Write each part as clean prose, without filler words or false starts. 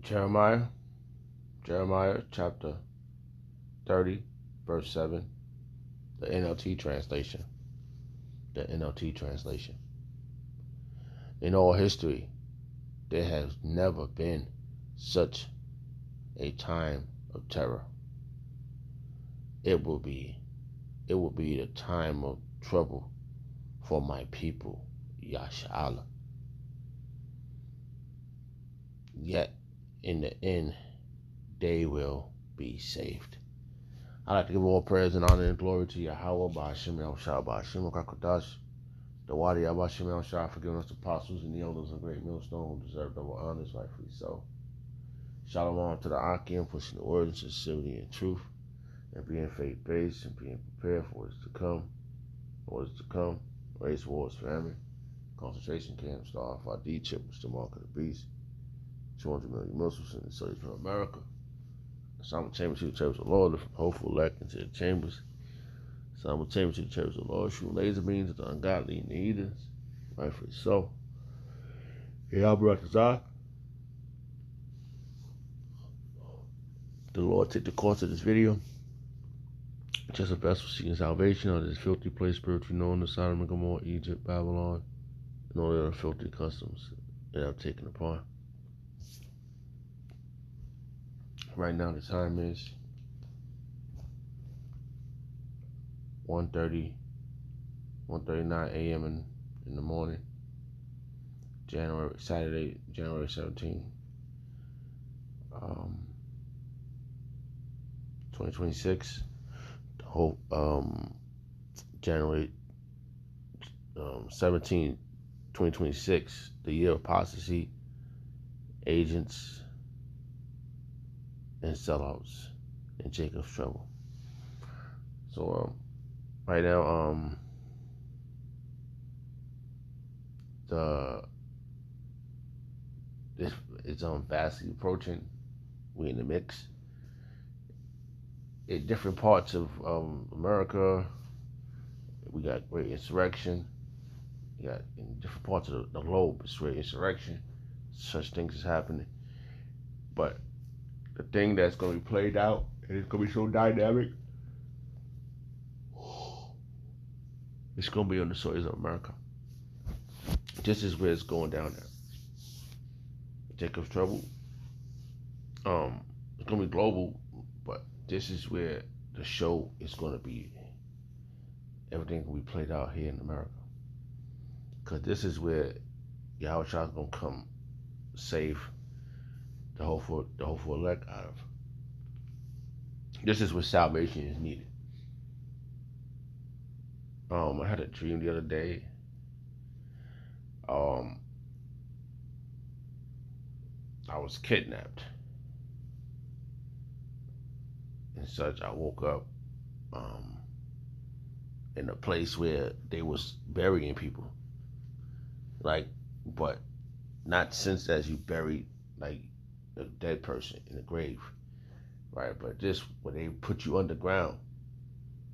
Jeremiah, Jeremiah chapter 30, verse 7, the NLT translation. The NLT translation. In all history, there has never been such a time of terror. It will be the time of trouble for my people, Yashala. Yet, in the end, they will be saved. I'd like to give all praise and honor and glory to Yahweh, Ba'ashem Yahushua, Ba'ashem Kakodash, the Wadi Abashim Yahushua, for giving us the apostles and the elders of great millstone who deserve double honors, rightfully so. Shalom to the Akim, pushing the word in sincerity and truth, and being faith-based and being prepared for what is to come. Race, wars, famine, concentration camps, the RFID chip, which is the mark of the beast, 200 million Muslims in the cities of America. Simultaneously, the church of the Lord, from hopeful elect into the chambers. Simultaneously, the church of the Lord, shooting laser beams at the ungodly and the heathens. Rightfully so. Yeah, Barakazah. The Lord take the course of this video. Just a vessel seeking salvation out of this filthy place, spiritually known as Sodom and Gomorrah, Egypt, Babylon, and all the other filthy customs that I've taken upon. Right now, the time is 1:39 a.m. in the morning, Saturday, January 17, 2026. The whole January 17, 2026, the year of apostasy, agents, and sellouts in Jacob's trouble. So right now, it's vastly approaching. We in the mix. In different parts of America, we got great insurrection. You got in different parts of the globe, it's great insurrection. Such things is happening, but the thing that's going to be played out, and it's going to be so dynamic, it's going to be on the soils of America. This is where it's going down there. Jacob's trouble. It's going to be global, but this is where the show is going to be. Everything will be played out here in America. Because this is where Yahweh is going to come save the hopeful elect out of. This is where salvation is needed. I had a dream the other day. I was kidnapped and such. I woke up in a place where they was burying people, but not since as you buried like a dead person in a grave, right? But this where they put you underground,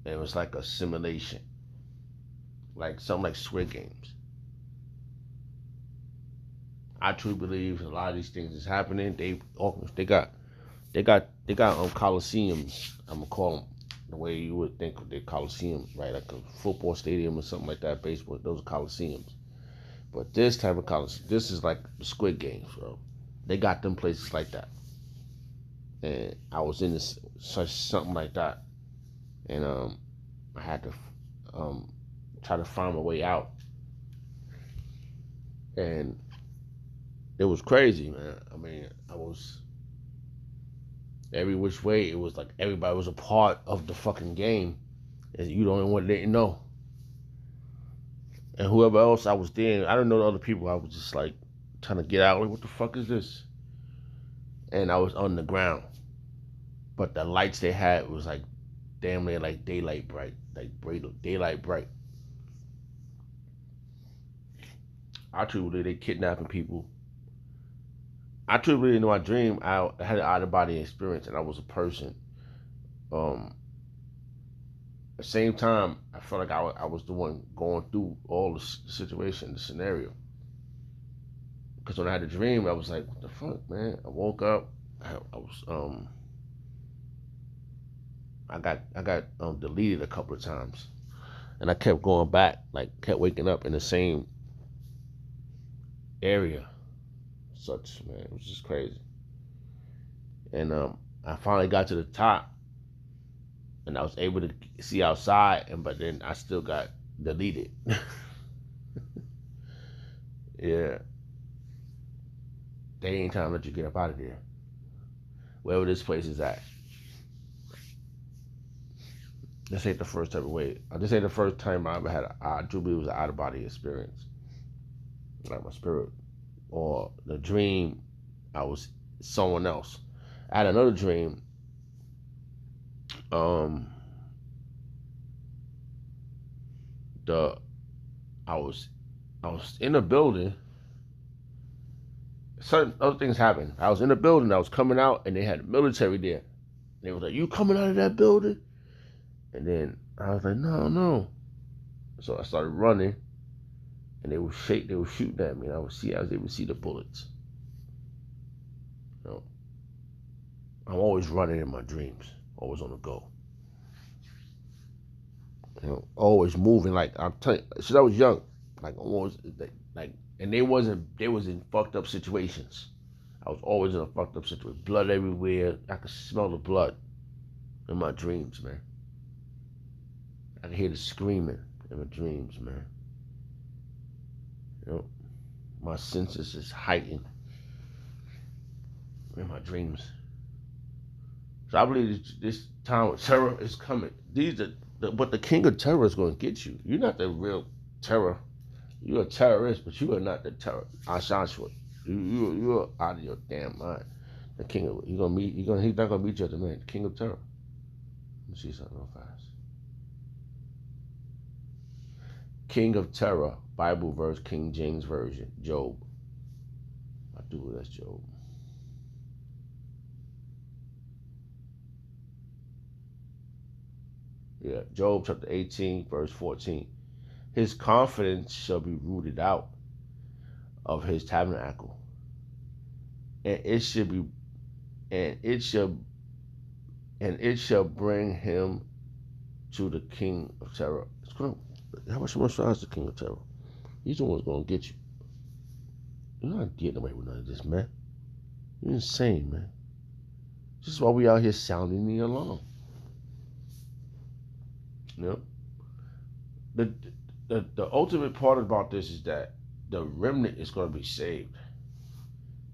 and it was like a simulation, like something like Squid Games. I truly believe a lot of these things is happening. They got coliseums. I'm gonna call them the way you would think of the coliseums, right? Like a football stadium or something like that. Baseball, those are coliseums. But this type of coliseum, this is like the Squid Games, bro. They got them places like that, and I was in something like that, and I had to try to find my way out, and it was crazy, man. I mean, I was every which way. It was like everybody was a part of the fucking game, and you don't even didn't know. And whoever else I was there, I didn't know the other people. I was just like trying to get out. Like, what the fuck is this? And I was on the ground, but the lights they had was like damn near like daylight bright, daylight bright. I truly believe they kidnapping people. I truly believe in my dream. I had an out of body experience, and I was a person. At the same time, I felt like I was the one going through all the situation, the scenario. Because when I had a dream, I was like, what the fuck, man? I woke up. I got deleted a couple of times, and I kept going back, like kept waking up in the same area. Such, man, it was just crazy. And I finally got to the top, and I was able to see outside, and but then I still got deleted. Yeah, they ain't trying to let you get up out of there, wherever this place is at. This ain't the first time. Wait, this ain't the first time I ever had. I do believe it was an out of body experience, like my spirit or the dream. I was someone else. I had another dream. Um, the I was I was in a building. Certain other things happened. I was in a building. I was coming out, and they had the military there. They was like, "You coming out of that building?" And then I was like, "No, no." So I started running, and they were shooting at me, and I was able to see the bullets. You know, I'm always running in my dreams, always on the go. You know, always moving. Like I'm telling you, since I was young, like always, like, and they was in fucked up situations. I was always in a fucked up situation. Blood everywhere. I could smell the blood in my dreams, man. I could hear the screaming in my dreams, man. You know, my senses is heightened in my dreams. So I believe this time of terror is coming. But the king of terror is going to get you. You're not the real terror. You're a terrorist, but you are not the terror. Joshua, you're out of your damn mind. The king of he's not gonna meet you at the man. The king of terror. Let me see something real fast. King of terror, Bible verse, King James version, Job. I do that's Job. Yeah, Job chapter 18, verse 14. His confidence shall be rooted out of his tabernacle, and it should be, and it shall bring him to the king of terror. It's gonna, how much more is the king of terror? He's the one who's gonna get you. You're not getting away with none of this, man. You're insane, man. This is why we out here sounding the alarm. You know, the ultimate part about this is that the remnant is going to be saved.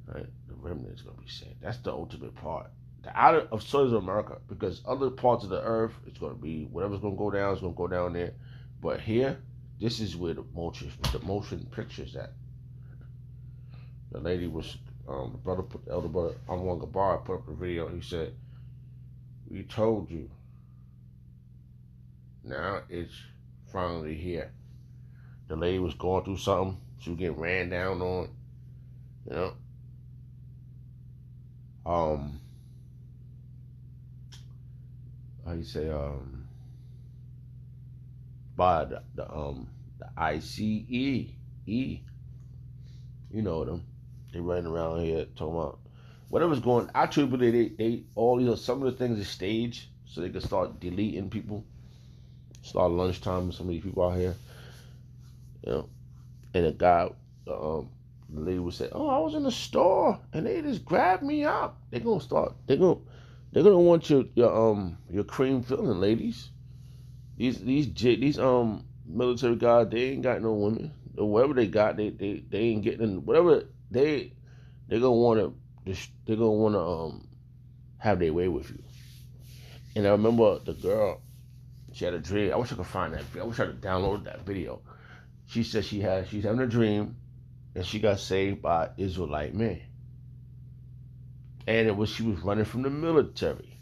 Right? The remnant is going to be saved. That's the ultimate part. The outer of Sons of America, because other parts of the earth, it's going to be whatever's going to go down is going to go down there. But here, this is where the motion pictures at. The lady was the elder brother Anwar Gabar put up a video. He said, "We told you. Now it's finally here." The lady was going through something. She was getting ran down on. You know. How you say by the ICE. You know them. They running around here talking about whatever's going. I truly believe they all some of the things are staged so they can start deleting people. Start lunchtime with some of these people out here. You know, and a guy, the lady would say, "Oh, I was in the store and they just grabbed me up." They're gonna want your cream filling, ladies. These military guys, they ain't got no women. Or whatever they got, they ain't getting whatever they're gonna wanna have their way with you. And I remember the girl, she had a dream. I wish I could find that video. I wish I could download that video. She said she's having a dream and she got saved by Israelite men. And she was running from the military.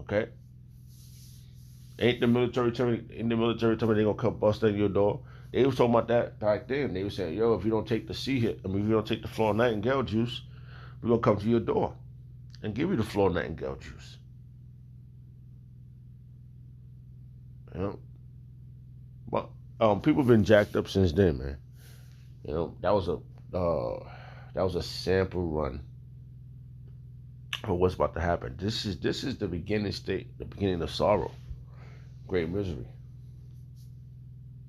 Okay? Ain't the military telling they gonna come bust in your door? They was talking about that back then. They were saying, "Yo, if you don't take the if you don't take the Florida Nightingale juice, we're gonna come to your door and give you the Florida Nightingale juice." You know? But people been jacked up since then, man. You know, that was a sample run for what's about to happen. This is the beginning state, the beginning of sorrow, great misery.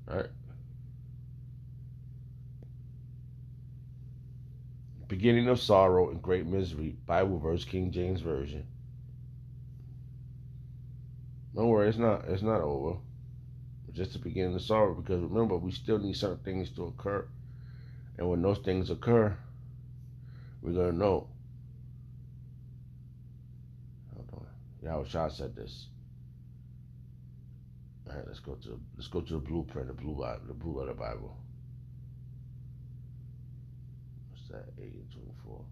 All right, beginning of sorrow and great misery. Bible verse, King James version. Don't worry, it's not over. It's just the beginning of sorrow because remember we still need certain things to occur, and when those things occur, we're gonna know. Hold on, Yahweh Shah said this. All right, let's go to the blueprint, the blue letter Bible. What's that? 8:24. Hold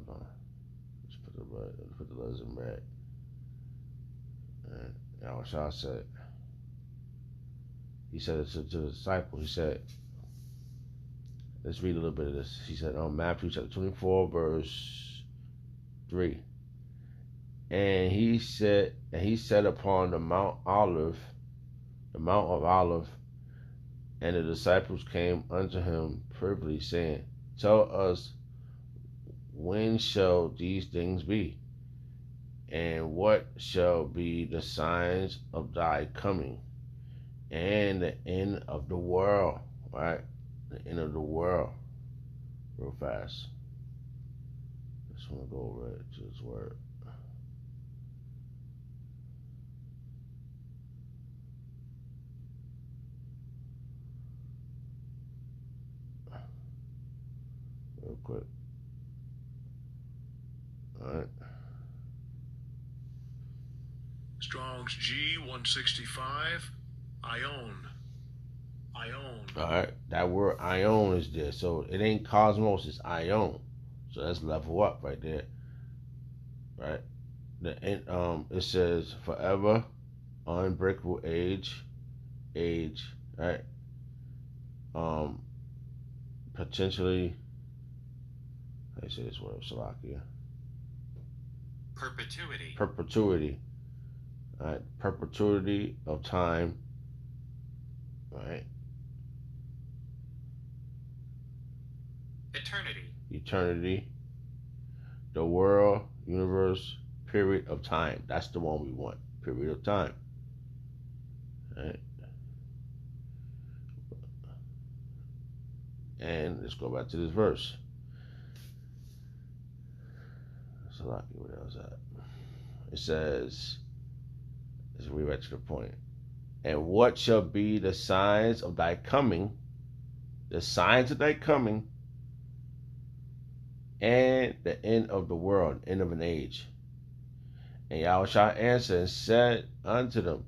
on. Let's put the letters in red. And Yahweh Shah said, he said it to the disciple. He said, let's read a little bit of this. He said on Matthew chapter 24, verse 3. And he said upon the Mount of Olive, and the disciples came unto him privily, saying, tell us, when shall these things be? And what shall be the signs of thy coming and the end of the world? Right? The end of the world. Real fast. Just want to go over it to this word. Real quick. Alright. Strong's G165. Ion. Alright. That word ion is there. So it ain't cosmos, it's ion. So that's level up right there. Right? It says forever, unbreakable age, right? Potentially, how do you say this word? Salakia. Perpetuity. Right? Perpetuity of time. Right? Eternity. The world, universe, period of time. That's the one we want. Period of time. Right? And let's go back to this verse. Salakia, where else at? It says, let's read right to the point. And what shall be the signs of thy coming? The signs of thy coming and the end of the world, end of an age. And Yahushua answered and said unto them,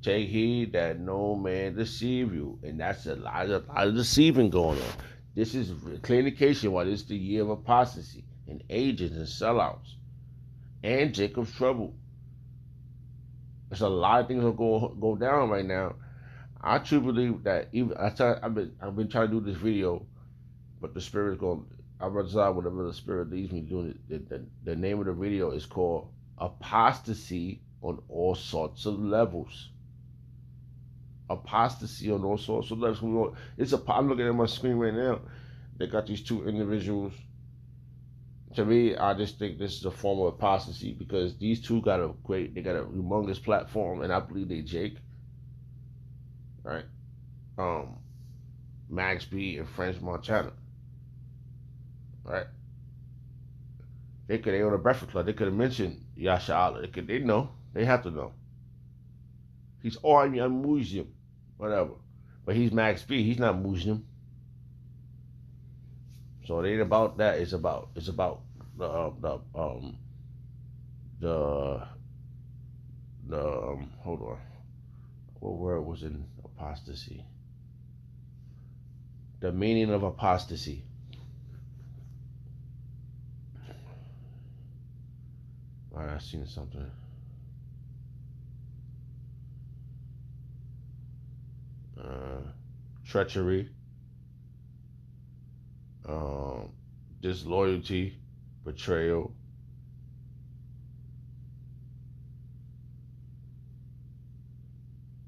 take heed that no man deceive you. And that's a lot of deceiving going on. This is clear indication why this is the year of apostasy and agents and sellouts and Jacob's trouble. There's a lot of things that go down right now. I truly believe that I've been trying to do this video, but the Spirit's going. I'll decide whatever the Spirit leads me doing it. The name of the video is called Apostasy on All Sorts of Levels. Apostasy on all sorts of levels. I'm looking at my screen right now. They got these two individuals. To me, I just think this is a form of apostasy because these two got a humongous platform, and I believe they Jake, right? Max B and French Montana, right? They on the Breakfast Club. They could have mentioned Yasha Allah. They know. They have to know. He's I'm Muslim, whatever, but he's Max B. He's not Muslim. So it ain't about that. It's about the hold on. What word was in apostasy? The meaning of apostasy. All right, I seen something. Treachery. Disloyalty, betrayal,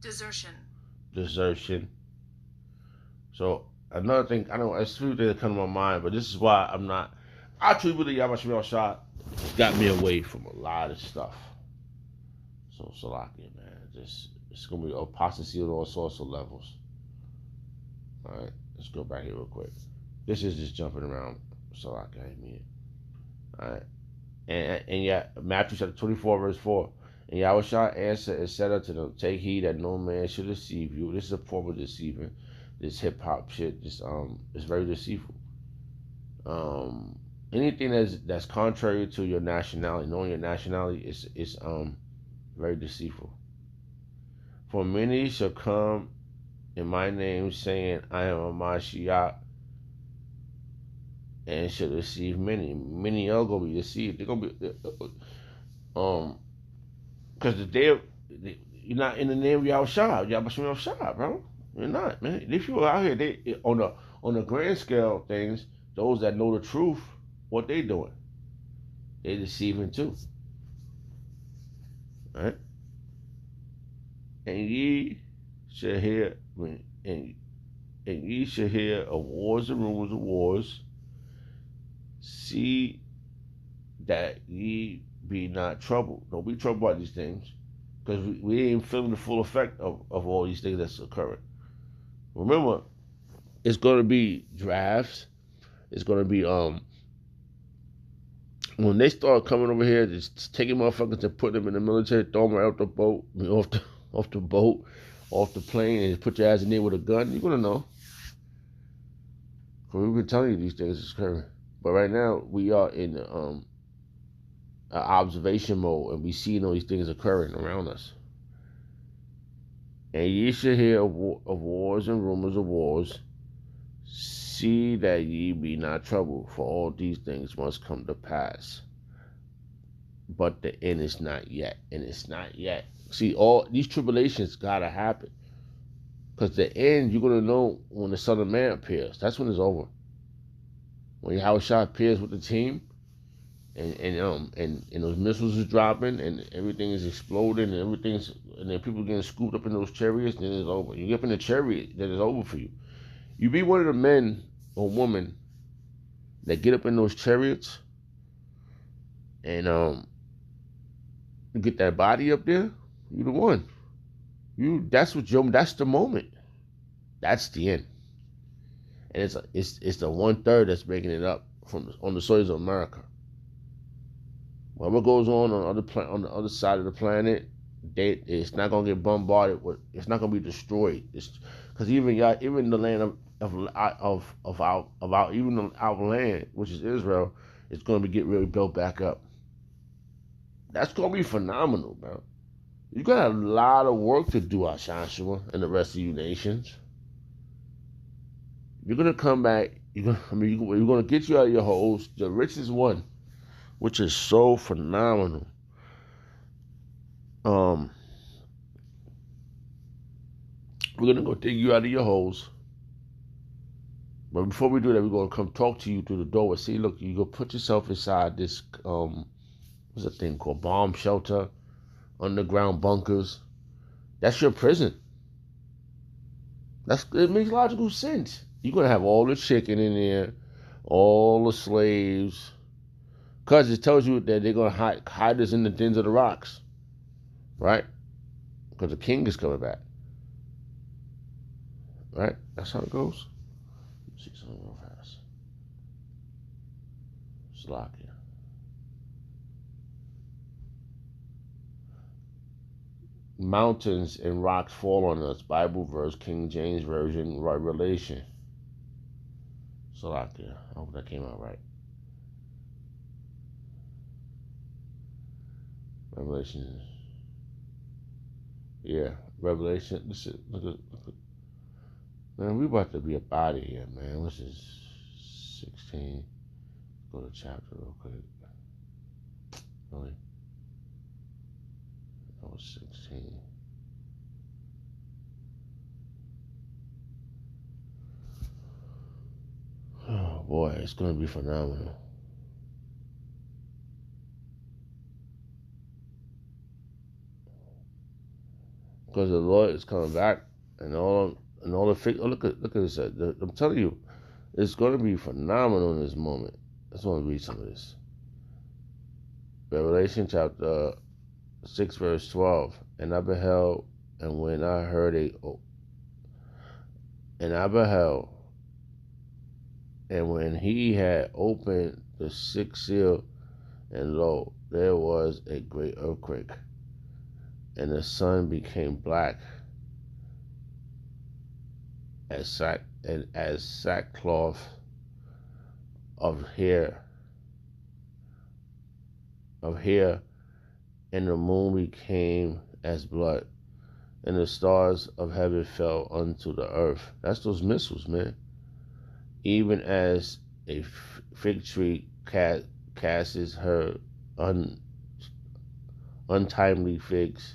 desertion. So another thing, I know it's few things that come to my mind, but this is why I'm not. I truly believe Yabashim shot got me away from a lot of stuff. So Salakia, man, just it's gonna be apostasy on all sorts of levels. All right, let's go back here real quick. This is just jumping around. Salakia, I mean, all right, and yeah, Matthew chapter 24 verse 4. And Yahushua answered and said unto them, take heed that no man should deceive you. This is a form of deceiving. This hip hop shit, this is very deceitful. Anything that's contrary to your nationality, knowing your nationality is very deceitful. For many shall come in my name, saying, I am a Mashiach, and shall deceive many. Many are gonna be deceived. They're gonna be because the day of, you're not in the name of Yahushua, Yahushua, bro. You're not, man. These people out here, they on the grand scale things, those that know the truth, what they doing? They deceiving too. Right? And ye shall hear and ye shall hear of wars and rumors of wars. See that ye be not troubled. Don't be troubled by these things, because we ain't feeling the full effect of all these things that's occurring. Remember, it's going to be drafts. It's going to be when they start coming over here, just taking motherfuckers and putting them in the military, throw them right off the boat, off the boat, off the plane, and put your ass in there with a gun. You're gonna know. Because we've been telling you these things is occurring. But right now we are in observation mode, and we see all these things occurring around us. And ye shall hear of wars and rumors of wars. See that ye be not troubled, for all these things must come to pass. But the end is not yet, and it's not yet. See, all these tribulations gotta happen, because the end you're gonna know when the Son of Man appears. That's when it's over. When Yahushua appears with the team, and those missiles is dropping, and everything is exploding, and then people getting scooped up in those chariots, then it's over. You get up in the chariot, then it's over for you. You be one of the men or women that get up in those chariots and get that body up there. You the one. That's the moment. That's the end. And it's the 1/3 that's making it up on the soils of America. Whatever goes on the other side of the planet, it's not gonna get bombarded with. It's not gonna be destroyed. Because even the land of our land, which is Israel, is gonna be get really built back up. That's gonna be phenomenal, bro. You got a lot of work to do, Ashashua, and the rest of you nations. You're gonna come back. You're gonna get you out of your holes. The richest one, which is so phenomenal. We're gonna go dig you out of your holes. But before we do that, we're gonna come talk to you through the doorway. See, look, you go put yourself inside this what's that thing called? Bomb shelter, underground bunkers. That's your prison. It makes logical sense. You're gonna have all the chicken in there, all the slaves, because it tells you that they're gonna hide us in the dens of the rocks, right? Because the king is coming back, right? That's how it goes. Let's see something real fast. Slovakia. Mountains and rocks fall on us. Bible verse, King James Version, Revelation. Slovakia. I hope that came out right. Revelation. Yeah, Revelation. Look at. Man, we about to be up out of here, man. This is 16. Go to chapter real quick. Really? That was 16. Oh boy, it's gonna be phenomenal. Because the Lord is coming back, and all and all the fig. Oh, look at this. I'm telling you, it's going to be phenomenal in this moment. I just want to read some of this. Revelation chapter 6, verse 12. And I beheld, and when I heard and when he had opened the sixth seal, and lo, there was a great earthquake, and the sun became black as sackcloth of hair, and the moon became as blood, and the stars of heaven fell unto the earth. That's those missiles, man. Even as a fig tree casts her untimely figs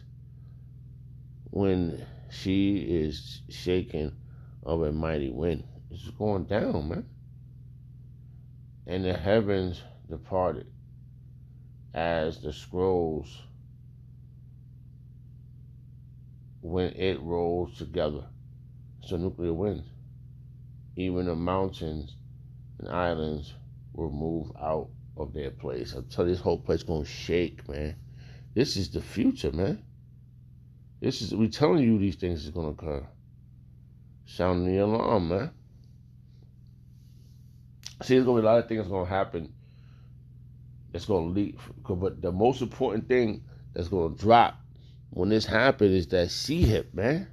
when she is shaken of a mighty wind. It's going down, man. And the heavens departed as the scrolls when it rolls together. So nuclear winds. Even the mountains and islands will move out of their place. I'm telling you, this whole place gonna shake, man. This is the future, man. We telling you these things is gonna occur. Sounding the alarm, man. See, there's gonna be a lot of things that's gonna happen that's gonna leak. But the most important thing that's gonna drop when this happens is that C-hip, man.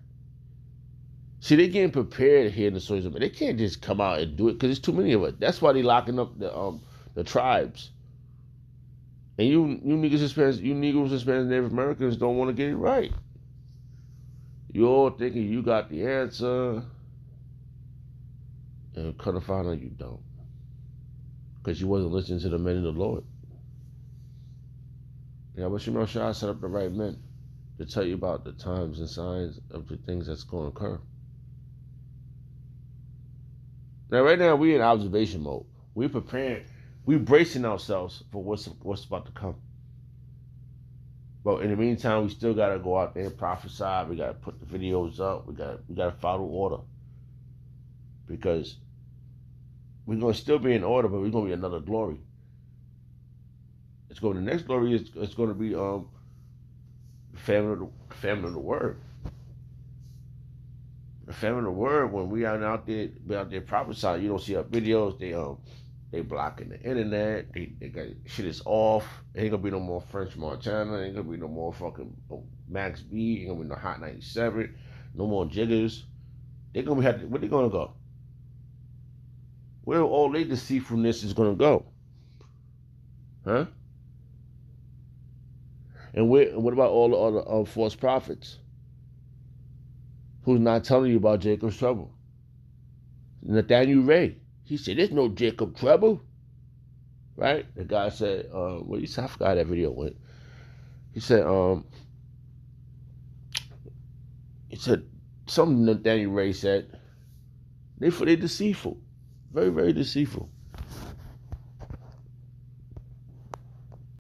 See, they getting prepared here in the social media. They can't just come out and do it because there's too many of us. That's why they locking up the tribes. And you niggas, Hispanics, Native Americans don't want to get it right. You all thinking you got the answer, and kind of find out you don't, because you wasn't listening to the men of the Lord. Yeah, but Shemel Shah set up the right men to tell you about the times and signs of the things that's going to occur. Now, right now, we're in observation mode. We're preparing. We're bracing ourselves for what's about to come. But in the meantime, we still got to go out there and prophesy. We got to put the videos up. We got to follow order. Because we're going to still be in order, but we're going to be another glory. The next glory is going to be family of the word. The family of the word. When we are out there prophesying, you don't see our videos. They blocking the internet. They got shit is off. Ain't gonna be no more French Montana. Ain't gonna be no more fucking Max B. Ain't gonna be no Hot 97. No more jiggers. They gonna be where they gonna go? Where all they deceitfulness is gonna go? Huh? And what about all the other false prophets who's not telling you about Jacob's trouble? Nathaniel Ray, he said, "There's no Jacob trouble." Right? The guy said, I forgot how that video went. He said, something Nathaniel Ray said, they deceitful. Very, very deceitful.